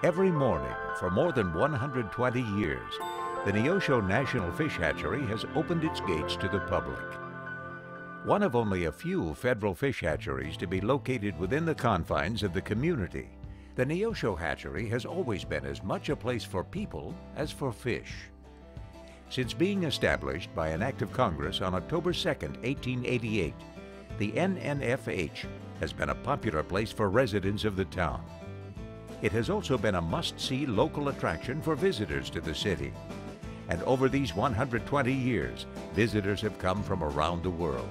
Every morning for more than 120 years, the NEOSHO National Fish Hatchery has opened its gates to the public. One of only a few federal fish hatcheries to be located within the confines of the community, the NEOSHO Hatchery has always been as much a place for people as for fish. Since being established by an act of Congress on October 2, 1888, the NNFH has been a popular place for residents of the town. It has also been a must-see local attraction for visitors to the city. And over these 120 years, visitors have come from around the world.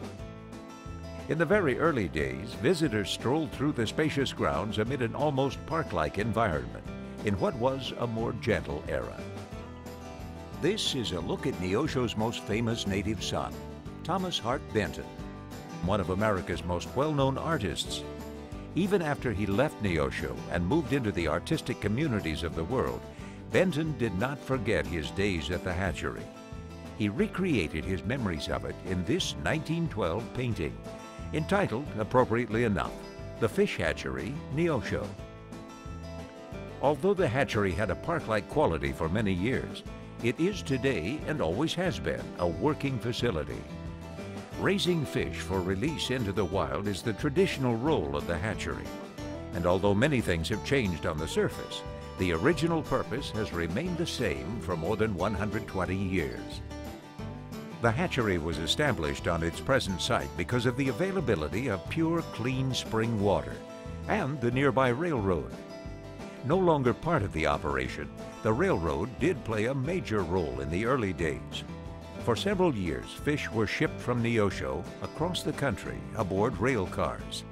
In the very early days, visitors strolled through the spacious grounds amid an almost park-like environment in what was a more gentle era. This is a look at NEOSHO's most famous native son, Thomas Hart Benton, one of America's most well-known artists. Even after he left NEOSHO and moved into the artistic communities of the world, Benton did not forget his days at the hatchery. He recreated his memories of it in this 1912 painting, entitled, appropriately enough, The Fish Hatchery, NEOSHO. Although the hatchery had a park-like quality for many years, it is today, and always has been, a working facility. Raising fish for release into the wild is the traditional role of the hatchery. And although many things have changed on the surface, the original purpose has remained the same for more than 120 years. The hatchery was established on its present site because of the availability of pure, clean spring water and the nearby railroad. No longer part of the operation, the railroad did play a major role in the early days. For several years, fish were shipped from NEOSHO across the country aboard rail cars.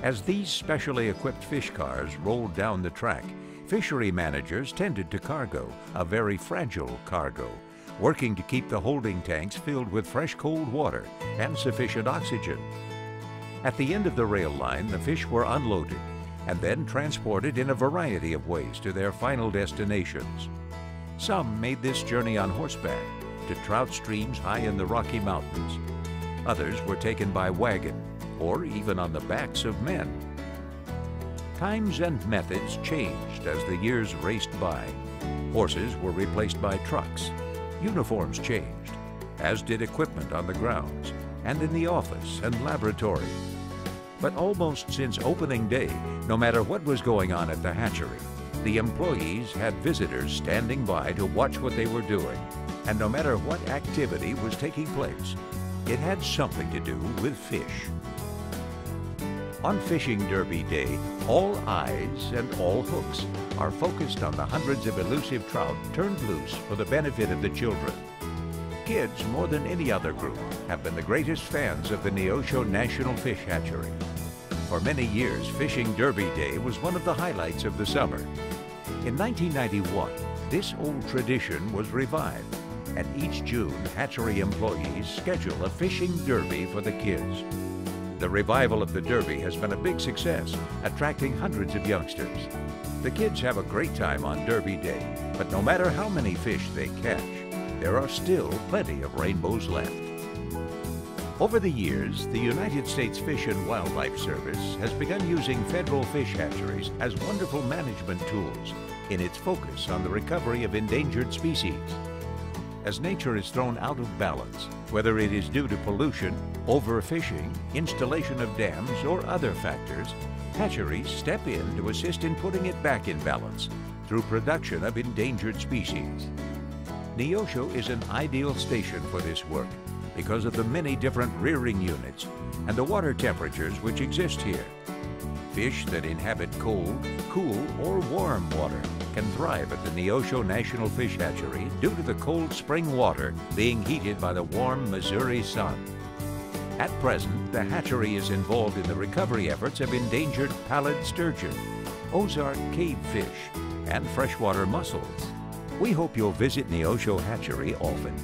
As these specially equipped fish cars rolled down the track, fishery managers tended to cargo, a very fragile cargo, working to keep the holding tanks filled with fresh cold water and sufficient oxygen. At the end of the rail line, the fish were unloaded and then transported in a variety of ways to their final destinations. Some made this journey on horseback to trout streams high in the Rocky Mountains. Others were taken by wagon or even on the backs of men. Times and methods changed as the years raced by. Horses were replaced by trucks. Uniforms changed, as did equipment on the grounds and in the office and laboratory. But almost since opening day, no matter what was going on at the hatchery, the employees had visitors standing by to watch what they were doing. And no matter what activity was taking place, it had something to do with fish. On Fishing Derby Day, all eyes and all hooks are focused on the hundreds of elusive trout turned loose for the benefit of the children. Kids, more than any other group, have been the greatest fans of the NEOSHO National Fish Hatchery. For many years, Fishing Derby Day was one of the highlights of the summer. In 1991, this old tradition was revived, and each June, hatchery employees schedule a fishing derby for the kids. The revival of the derby has been a big success, attracting hundreds of youngsters. The kids have a great time on Derby Day, but no matter how many fish they catch, there are still plenty of rainbows left. Over the years, the United States Fish and Wildlife Service has begun using federal fish hatcheries as wonderful management tools in its focus on the recovery of endangered species. As nature is thrown out of balance, whether it is due to pollution, overfishing, installation of dams, or other factors, hatcheries step in to assist in putting it back in balance through production of endangered species. NEOSHO is an ideal station for this work because of the many different rearing units and the water temperatures which exist here. Fish that inhabit cold, cool, or warm water can thrive at the NEOSHO National Fish Hatchery due to the cold spring water being heated by the warm Missouri sun. At present, the hatchery is involved in the recovery efforts of endangered pallid sturgeon, Ozark cavefish, and freshwater mussels. We hope you'll visit NEOSHO Hatchery often.